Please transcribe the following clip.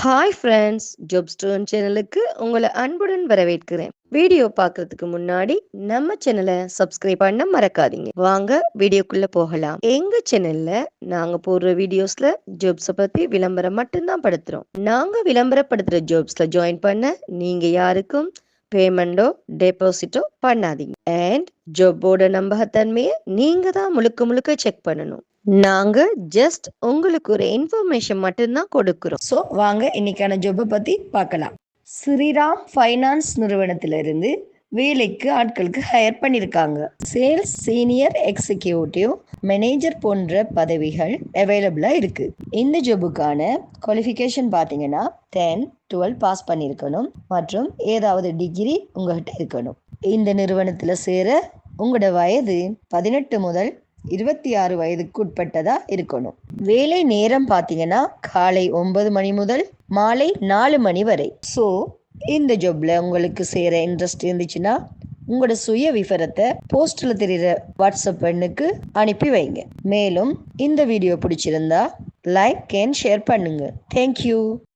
Hi friends, job stone சேனலுக்கு உங்களை அன்புடன் வரவேற்கிறேன். வீடியோ பார்க்கறதுக்கு முன்னாடி நம்ம சேனலை சப்ஸ்கிரைப் பண்ண மறக்காதீங்க. வாங்க வீடியோக்குள்ள போகலாம். எங்க சேனல்ல நாங்க போடுற வீடியோஸ்ல ஜாப்ஸை பத்தி விளம்பரம் மட்டும்தான் படுத்துறோம். நாங்க விளம்பரப்படுத்துற ஜாப்ஸ்ல ஜாயின் பண்ண நீங்க யாருக்கும் பேமெண்டோ டெபாசிட்டோ பண்ணாதீங்க. அண்ட் ஜாப்போட நம்பகத்தன்மையை நீங்க தான் முழுக்க முழுக்க செக் பண்ணணும். நாங்க ஜஸ்ட் உங்களுக்கு ஒரு இன்ஃபர்மேஷன் மட்டும்தான் கொடுக்கிறோம். ஸோ வாங்க இன்னைக்கான ஜாப்பை பத்தி பார்க்கலாம். ஸ்ரீராம் ஃபைனான்ஸ் நிறுவனத்திலிருந்து வேலைக்கு ஆட்களுக்கு ஹையர் பண்ணியிருக்காங்க. சேல்ஸ் சீனியர் எக்ஸிக்யூட்டிவ் மேனேஜர் போன்ற பதவிகள் அவைலபிளாக இருக்கு. இந்த ஜாபுக்கான குவாலிஃபிகேஷன் பார்த்தீங்கன்னா 10, 12 பாஸ் பண்ணியிருக்கணும் மற்றும் ஏதாவது டிகிரி உங்ககிட்ட இருக்கணும். இந்த நிறுவனத்தில் சேர உங்களோட வயது 18 முதல் 26 வயதுக்கு உட்பட்டதா இருக்கணும். வேலை நேரம் பார்த்தீங்கன்னா காலை 9 மணி முதல் மாலை 4 மணி வரை. ஸோ இந்த ஜாப்ல உங்களுக்கு சேர இன்ட்ரெஸ்ட் இருந்துச்சுன்னா உங்களோட சுய விவரத்தை போஸ்ட்ல தெரியுற வாட்ஸ்அப் எண்ணுக்கு அனுப்பி வைங்க. மேலும் இந்த வீடியோ பிடிச்சிருந்தா லைக் அண்ட் ஷேர் பண்ணுங்க. தேங்க்யூ.